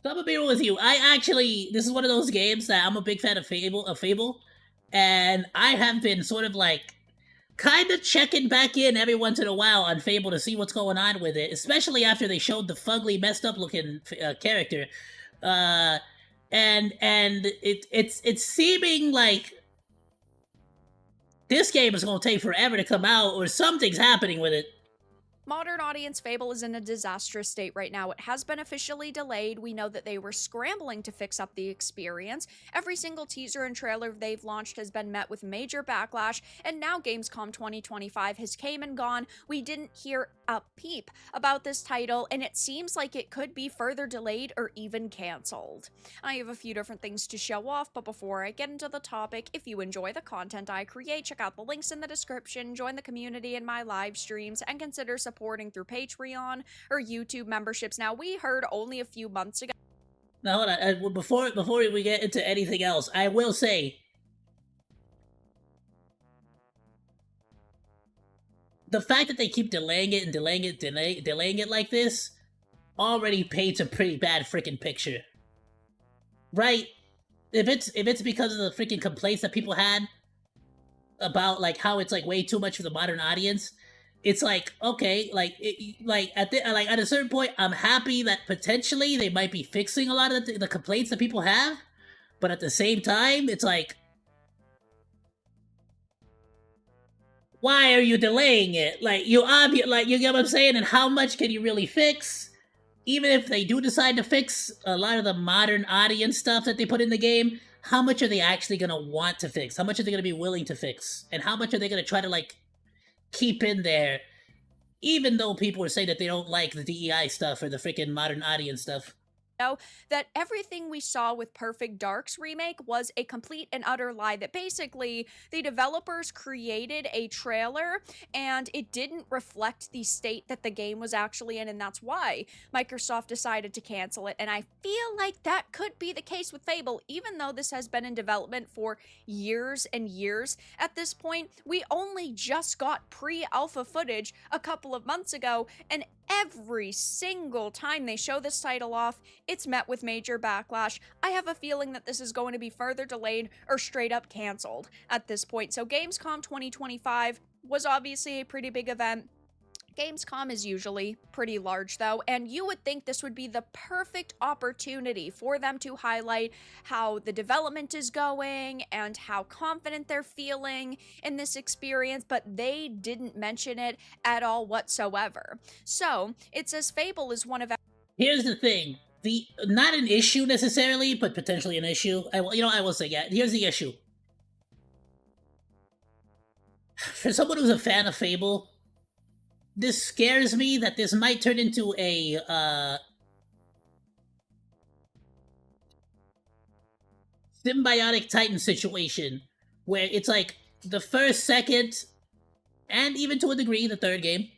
So I'm gonna be real with you. I actually, this is one of those games that I'm a big fan of Fable, and I have been sort of like kind of checking back in every once in a while on Fable to see what's going on with it, especially after they showed the fugly, messed up looking character. Uh, and it's seeming like this game is gonna take forever to come out, or something's happening with it. Modern audience Fable is in a disastrous state right now. It has been officially delayed. We know that they were scrambling to fix up the experience. Every single teaser and trailer they've launched has been met with major backlash, and now Gamescom 2025 has came and gone. We didn't hear a peep about this title, and it seems like it could be further delayed or even cancelled. I have a few different things to show off, but before I get into the topic, if you enjoy the content I create, check out the links in the description, join the community in my live streams, and consider supporting through Patreon or YouTube memberships. Now, we heard only a few months ago. Now hold on. Before we get into anything else, I will say the fact that they keep delaying it and delaying it like this already paints a pretty bad freaking picture, right? If it's because of the freaking complaints that people had about like how it's like way too much for the modern audience, it's like okay, like at a certain point, I'm happy that potentially they might be fixing a lot of the complaints that people have, but at the same time, it's like, why are you delaying it? Like you get what I'm saying, and how much can you really fix? Even if they do decide to fix a lot of the modern audience stuff that they put in the game, how much are they actually gonna want to fix? How much are they gonna be willing to fix? And how much are they gonna try to like keep in there, even though people are saying that they don't like the DEI stuff or the freaking modern audience stuff? That everything we saw with Perfect Dark's remake was a complete and utter lie, that basically the developers created a trailer and it didn't reflect the state that the game was actually in, and that's why Microsoft decided to cancel it. And I feel like that could be the case with Fable, even though this has been in development for years and years. At this point, we only just got pre-alpha footage a couple of months ago, and every single time they show this title off, it's met with major backlash. I have a feeling that this is going to be further delayed or straight up canceled at this point. So Gamescom 2025 was obviously a pretty big event. Gamescom is usually pretty large though, and you would think this would be the perfect opportunity for them to highlight how the development is going and how confident they're feeling in this experience, but they didn't mention it at all whatsoever. So it says Fable is one of... Here's the thing. The not an issue necessarily, but potentially an issue. I will say, yeah, here's the issue. For someone who's a fan of Fable, this scares me that this might turn into a symbiotic Titan situation where it's like the first, second, and even to a degree the third game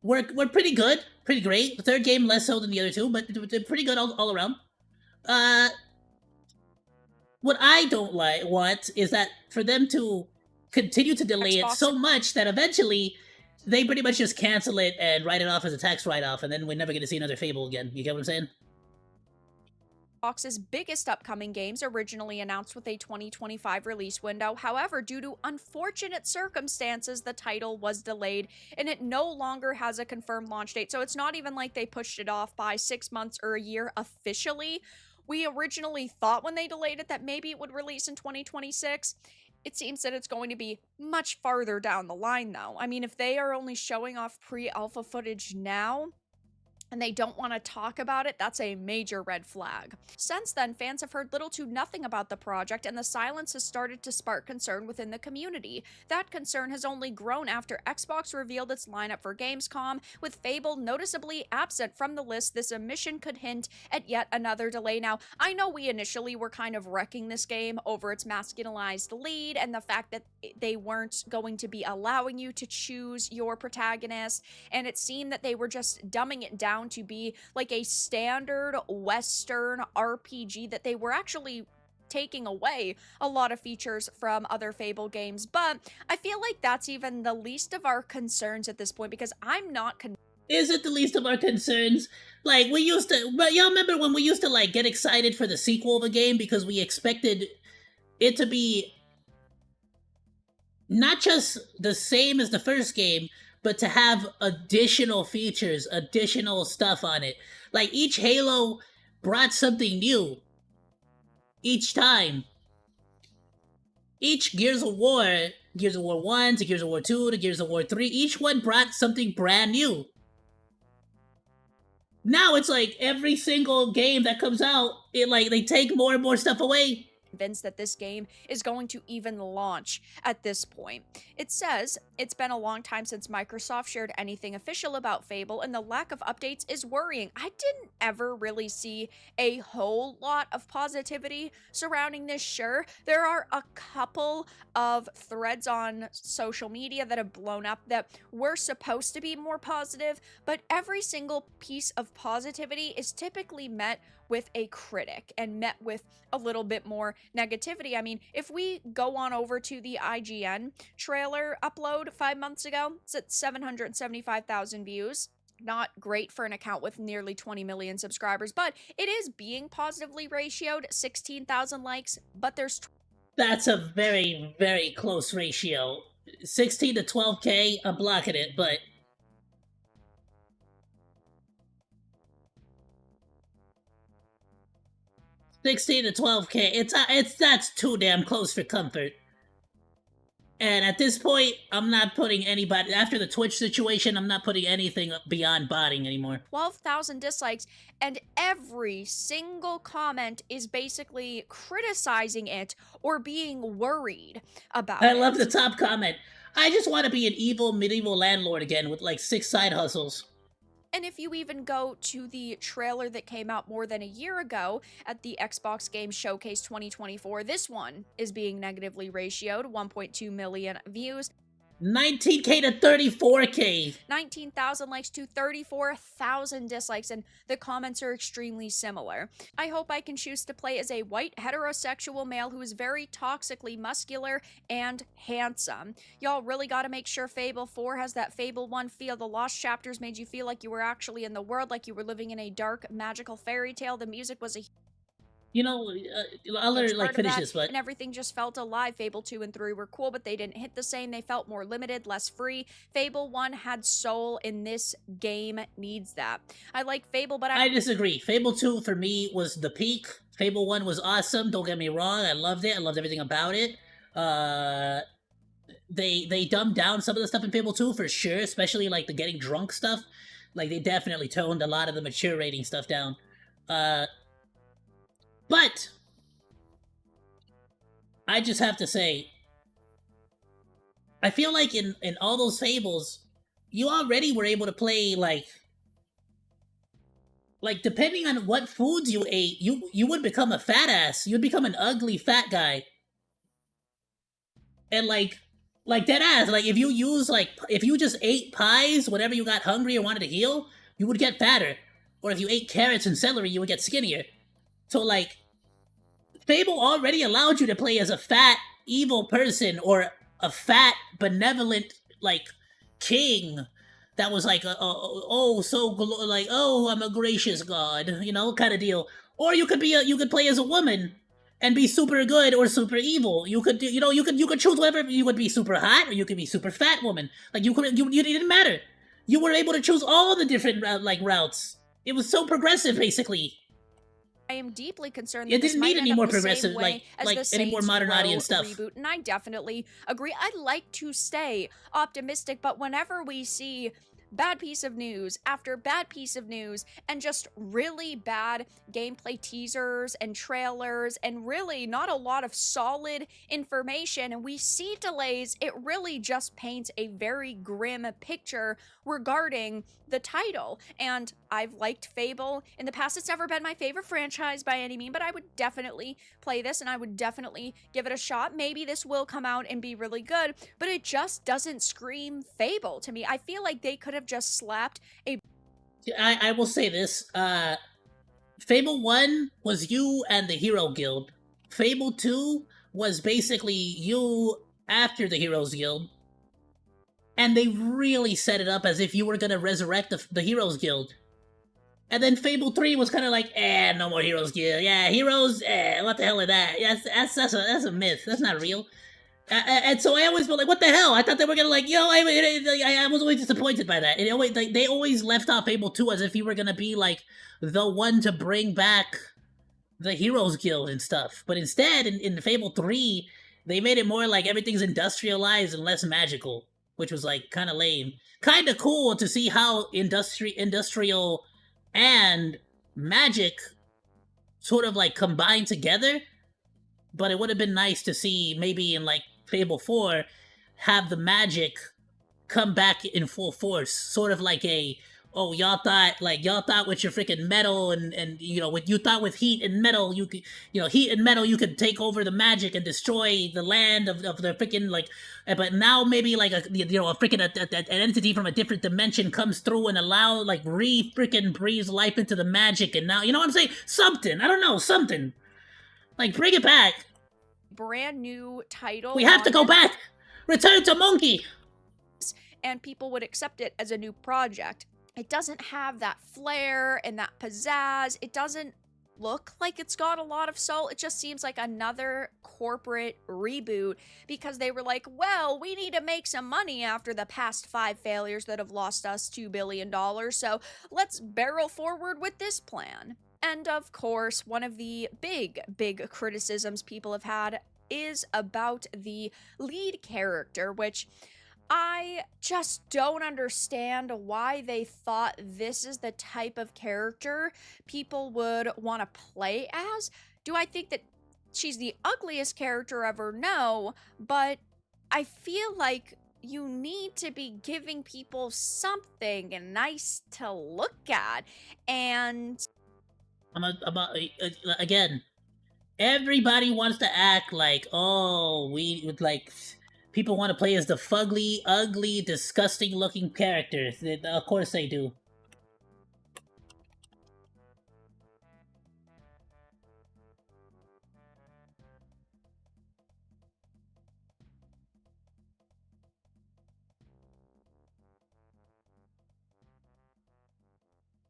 were pretty good, pretty great. The third game less so than the other two, but they're pretty good all around. What I don't want is that for them to continue to delay it so much that eventually they pretty much just cancel it and write it off as a tax write-off, and then we're never going to see another Fable again. You get what I'm saying? Xbox's biggest upcoming games, originally announced with a 2025 release window. However, due to unfortunate circumstances, the title was delayed and it no longer has a confirmed launch date. So it's not even like they pushed it off by 6 months or a year officially. We originally thought when they delayed it that maybe it would release in 2026. It seems that it's going to be much farther down the line, though. I mean, if they are only showing off pre-alpha footage now, and they don't want to talk about it, that's a major red flag. Since then, fans have heard little to nothing about the project, and the silence has started to spark concern within the community. That concern has only grown after Xbox revealed its lineup for Gamescom, with Fable noticeably absent from the list. This omission could hint at yet another delay. Now, I know we initially were kind of wrecking this game over its masculinized lead and the fact that they weren't going to be allowing you to choose your protagonist, and it seemed that they were just dumbing it down to be like a standard Western RPG, that they were actually taking away a lot of features from other Fable games. But I feel like that's even the least of our concerns at this point, because I'm not convinced Is it the least of our concerns? Like, we used to, but y'all remember when we used to, like, get excited for the sequel of a game because we expected it to be not just the same as the first game, but to have additional features, additional stuff on it. Like, each Halo brought something new each time. Each Gears of War 1 to Gears of War 2 to Gears of War 3, each one brought something brand new. Now it's like every single game that comes out, it like they take more and more stuff away. Convinced that this game is going to even launch at this point. It says it's been a long time since Microsoft shared anything official about Fable, and the lack of updates is worrying. I didn't ever really see a whole lot of positivity surrounding this. Sure, there are a couple of threads on social media that have blown up that were supposed to be more positive, but every single piece of positivity is typically met with a critic and met with a little bit more negativity. I mean, if we go on over to the IGN trailer upload 5 months ago, it's at 775,000 views. Not great for an account with nearly 20 million subscribers, but it is being positively ratioed, 16,000 likes, but there's... That's a very, very close ratio. 16 to 12K, I'm blocking it, but... $16 to $12K, that's too damn close for comfort. And at this point, I'm not putting anybody, after the Twitch situation, I'm not putting anything beyond botting anymore. 12,000 dislikes, and every single comment is basically criticizing it or being worried about it. I love the top comment. I just want to be an evil medieval landlord again with like 6 side hustles. And if you even go to the trailer that came out more than a year ago at the Xbox Game Showcase 2024, this one is being negatively ratioed, 1.2 million views. 19K to 34K. 19,000 likes to 34,000 dislikes, and the comments are extremely similar. I hope I can choose to play as a white heterosexual male who is very toxically muscular and handsome. Y'all really gotta make sure Fable 4 has that Fable 1 feel. The lost chapters made you feel like you were actually in the world, like you were living in a dark, magical fairy tale. The music was a... You know, I'll let her like finish this, but... And everything just felt alive. Fable 2 and 3 were cool, but they didn't hit the same. They felt more limited, less free. Fable 1 had soul, and this game needs that. I like Fable, but I disagree. Fable 2, for me, was the peak. Fable 1 was awesome, don't get me wrong. I loved it. I loved everything about it. They dumbed down some of the stuff in Fable 2, for sure, especially, like, the getting drunk stuff. Like, they definitely toned a lot of the mature rating stuff down. But I just have to say, I feel like in all those Fables, you already were able to play like depending on what foods you ate, you would become a fat ass. You'd become an ugly fat guy. And like dead ass, like if you just ate pies whenever you got hungry or wanted to heal, you would get fatter. Or if you ate carrots and celery, you would get skinnier. So, like, Fable already allowed you to play as a fat, evil person, or a fat, benevolent, like, king that was like, oh, I'm a gracious god, you know, kind of deal. Or you could play as a woman and be super good or super evil. You could choose whatever. You could be super hot, or you could be super fat woman. Like, you didn't matter. You were able to choose all the different, routes. It was so progressive, basically. I am deeply concerned that it didn't need any more progressive, any more modern audience stuff. Reboot, and I definitely agree. I'd like to stay optimistic, but whenever we see bad piece of news after bad piece of news and just really bad gameplay teasers and trailers and really not a lot of solid information, and we see delays, it really just paints a very grim picture regarding the title. And I've liked Fable in the past. It's never been my favorite franchise by any means, but I would definitely play this and I would definitely give it a shot. Maybe this will come out and be really good, but it just doesn't scream Fable to me. I feel like they could have just slapped a... I will say this. Fable 1 was you and the Hero Guild. Fable 2 was basically you after the Heroes Guild. And they really set it up as if you were gonna resurrect the Heroes Guild. And then Fable 3 was kind of like, no more Heroes Guild. Yeah, Heroes, what the hell is that? That's a myth. That's not real. And so I always felt like, what the hell? I thought they were gonna like, I was always disappointed by that. They always left off Fable 2 as if you were gonna be like the one to bring back the Heroes Guild and stuff. But instead, in Fable 3, they made it more like everything's industrialized and less magical, which was like kind of lame. Kind of cool to see how industrial and magic sort of like combined together. But it would have been nice to see maybe in like Fable 4 have the magic come back in full force, sort of like y'all thought with your freaking metal and you thought with heat and metal you could heat and metal you could take over the magic and destroy the land of the freaking but now maybe like a freaking an entity from a different dimension comes through and allow like freaking breathes life into the magic, and now you know what I'm saying, something, I don't know, something like bring it back. Brand new title. We have to go back. Return to Monke. And people would accept it as a new project. It doesn't have that flair and that pizzazz. It doesn't look like it's got a lot of soul. It just seems like another corporate reboot because they were like, well, we need to make some money after the past 5 failures that have lost us $2 billion. So let's barrel forward with this plan. And of course, one of the big criticisms people have had is about the lead character, which I just don't understand why they thought this is the type of character people would want to play as. Do I think that she's the ugliest character ever? No, but I feel like you need to be giving people something nice to look at. And again, everybody wants to act like, people want to play as the fugly, ugly, disgusting-looking characters. Of course they do.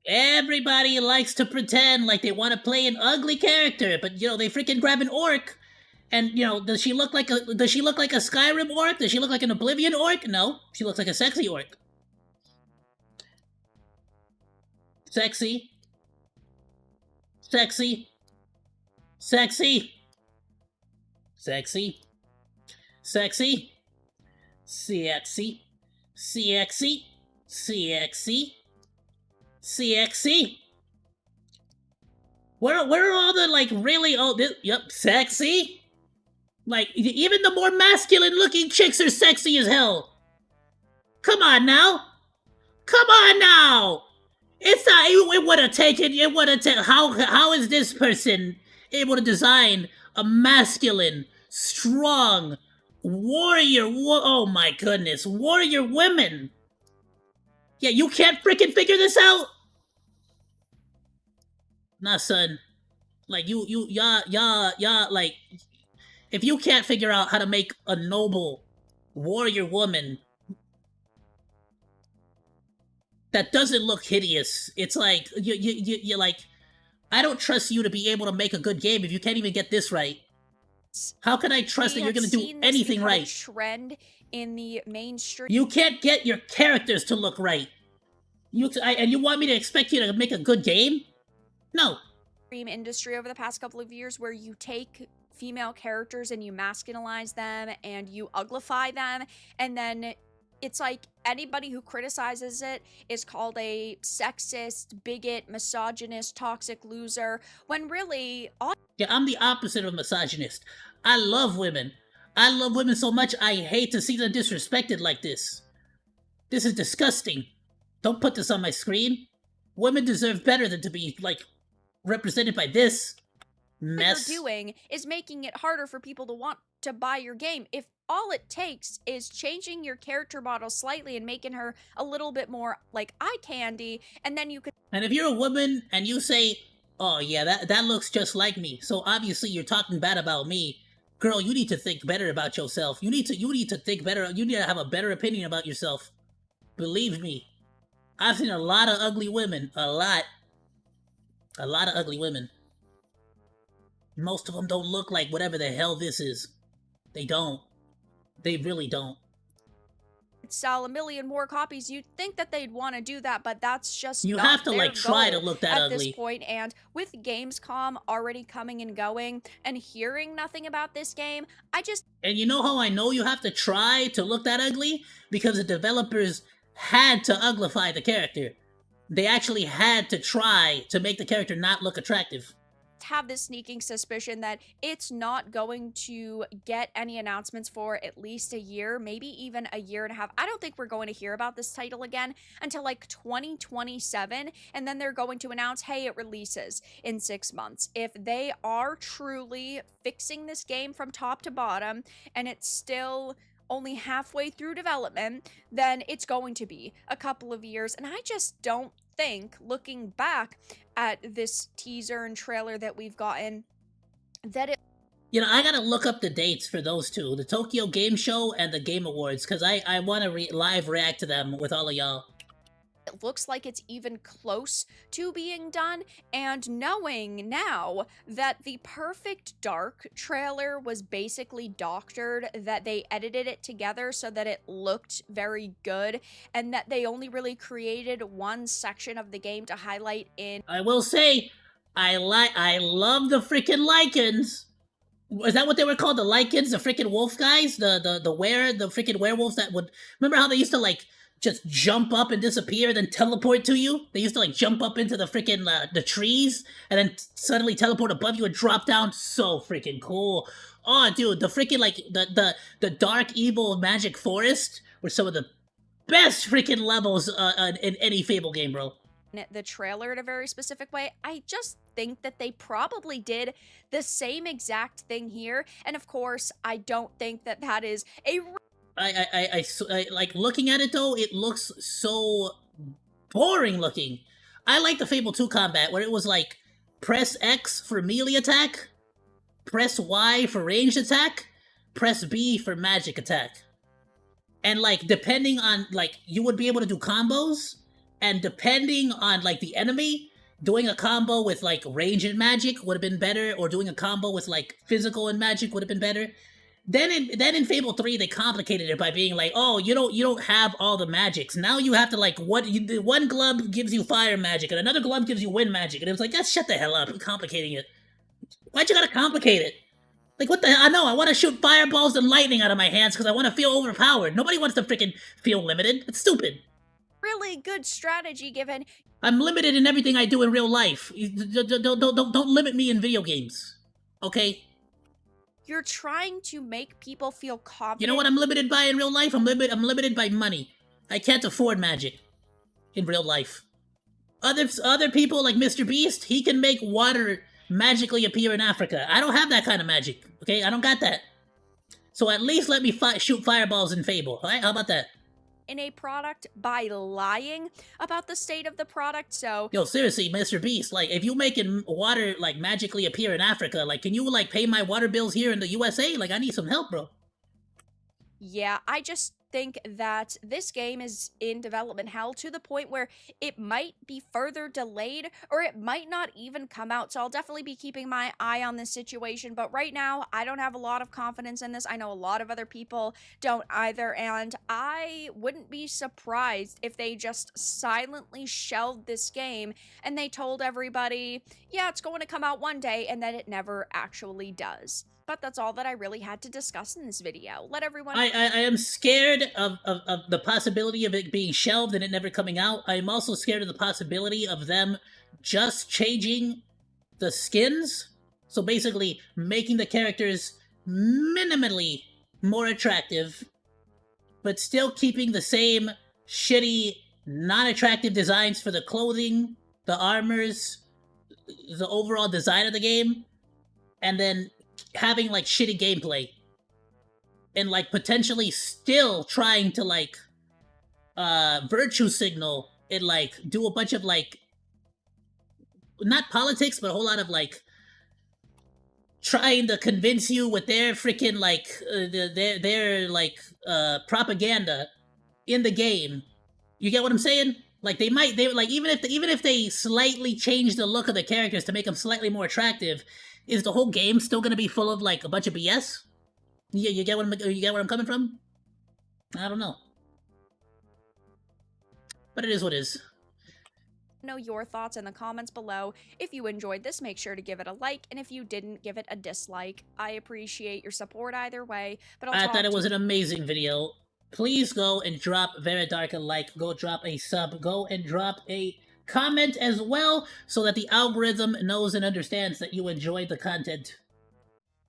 Everybody likes to pretend like they want to play an ugly character, but they freaking grab an orc. And does she look like a Skyrim orc? Does she look like an Oblivion orc? No, she looks like a sexy orc. Sexy. Sexy. Sexy. Sexy. Sexy. Sexy. Sexy. Sexy. Sexy. Where are all the like really sexy? Like, even the more masculine-looking chicks are sexy as hell. Come on now. Come on now. It's not, it would have taken, how is this person able to design a masculine, strong, warrior, oh my goodness, warrior women? Yeah, you can't freaking figure this out? Nah, son. Like, like, if you can't figure out how to make a noble warrior woman that doesn't look hideous, it's like, you're like, I don't trust you to be able to make a good game if you can't even get this right. How can I trust that you're going to do anything right? Trend in the mainstream. You can't get your characters to look right. And you want me to expect you to make a good game? No. Industry over the past couple of years where you take female characters and you masculinize them and you uglify them, and then it's like anybody who criticizes it is called a sexist, bigot, misogynist, toxic loser, when really yeah, I'm the opposite of misogynist. I love women. I love women so much I hate to see them disrespected like this. This is disgusting. Don't put this on my screen. Women deserve better than to be like represented by this mess. What you're doing is making it harder for people to want to buy your game. If all it takes is changing your character model slightly and making her a little bit more like eye candy, and then you could. And if you're a woman and you say, oh yeah, that looks just like me, so obviously you're talking bad about me, Girl, you need to think better about yourself. You need to think better. You need to have a better opinion about yourself. Believe me. I've seen a lot of ugly women. A lot of ugly women. Most of them don't look like whatever the hell this is. They don't. They really don't. Sell a million more copies, you'd think that they'd want to do that, but that's just you not have to their like try to goal look that at ugly this point. And with Gamescom already coming and going and hearing nothing about this game, And you know how I know you have to try to look that ugly? Because the developers had to uglify the character. They actually had to try to make the character not look attractive. have this sneaking suspicion that it's not going to get any announcements for at least a year, maybe even a year and a half. I don't think we're going to hear about this title again until like 2027, and then they're going to announce, hey, it releases in 6 months. If they are truly fixing this game from top to bottom and it's still only halfway through development, then it's going to be a couple of years. And I just don't think, looking back at this teaser and trailer that we've gotten, that it... You know, I gotta look up the dates for those two, the Tokyo Game Show and the Game Awards, because I want to live react to them with all of y'all. It looks like it's even close to being done, and knowing now that the Perfect Dark trailer was basically doctored, that they edited it together so that it looked very good, and that they only really created one section of the game to highlight in... I will say, I love the freaking lichens. Is that what they were called? The lichens, the freaking wolf guys, the freaking werewolves that would... Remember how they used to like just jump up and disappear, then teleport to you? They used to like jump up into the freaking the trees and then suddenly teleport above you and drop down. So freaking cool. Oh, dude, the freaking like the dark evil magic forest were some of the best freaking levels in any Fable game, bro. The trailer in a very specific way. I just think that they probably did the same exact thing here, and of course, I don't think that that is a... I like looking at it though, it looks so boring looking. I like the Fable 2 combat where it was like press X for melee attack, press Y for ranged attack, press B for magic attack. And like depending on like you would be able to do combos, and depending on like the enemy, doing a combo with like range and magic would have been better, or doing a combo with like physical and magic would have been better. Then in Fable 3 they complicated it by being like, oh, you don't have all the magics. Now you have to like one glove gives you fire magic and another glove gives you wind magic, and it was like, that's shut the hell up, you're complicating it. Why'd you gotta complicate it? Like what the hell? I know I want to shoot fireballs and lightning out of my hands because I want to feel overpowered. Nobody wants to freaking feel limited. It's stupid. Really good strategy given. I'm limited in everything I do in real life. Don't limit me in video games, okay? You're trying to make people feel confident. You know what I'm limited by in real life? I'm limited by money. I can't afford magic in real life. Other people like Mr. Beast, he can make water magically appear in Africa. I don't have that kind of magic, okay? I don't got that. So at least let me shoot fireballs in Fable, alright? How about that? In a product by lying about the state of the product, so... Yo, seriously, Mr. Beast, like, if you making water, like, magically appear in Africa, like, can you, like, pay my water bills here in the USA? Like, I need some help, bro. Yeah, I just think that this game is in development hell to the point where it might be further delayed, or it might not even come out. So I'll definitely be keeping my eye on this situation. But right now, I don't have a lot of confidence in this. I know a lot of other people don't either. And I wouldn't be surprised if they just silently shelved this game and they told everybody, yeah, it's going to come out one day, and then it never actually does. But that's all that I really had to discuss in this video. Let everyone... I am scared of the possibility of it being shelved and it never coming out. I am also scared of the possibility of them just changing the skins. So basically making the characters minimally more attractive, but still keeping the same shitty, non-attractive designs for the clothing, the armors, the overall design of the game, and then having like shitty gameplay and like potentially still trying to like virtue signal and like do a bunch of like not politics but a whole lot of like trying to convince you with their freaking like their like propaganda in the game. You get what I'm saying? Like they like even if they slightly change the look of the characters to make them slightly more attractive, is the whole game still gonna be full of like a bunch of BS? You get where I'm coming from? I don't know, but it is what it is. Know your thoughts in the comments below. If you enjoyed this, make sure to give it a like, and if you didn't, give it a dislike. I appreciate your support either way, but I thought it was an amazing video. Please go and drop Very Dark a like, go drop a sub, go and drop a comment as well, so that the algorithm knows and understands that you enjoyed the content.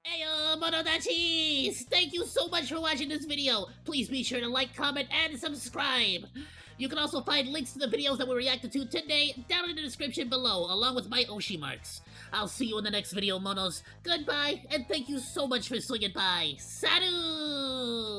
Ayoo, Monodachis! Thank you so much for watching this video. Please be sure to like, comment, and subscribe. You can also find links to the videos that we reacted to today down in the description below, along with my Oshi marks. I'll see you in the next video, Monos. Goodbye, and thank you so much for swinging by. Salut!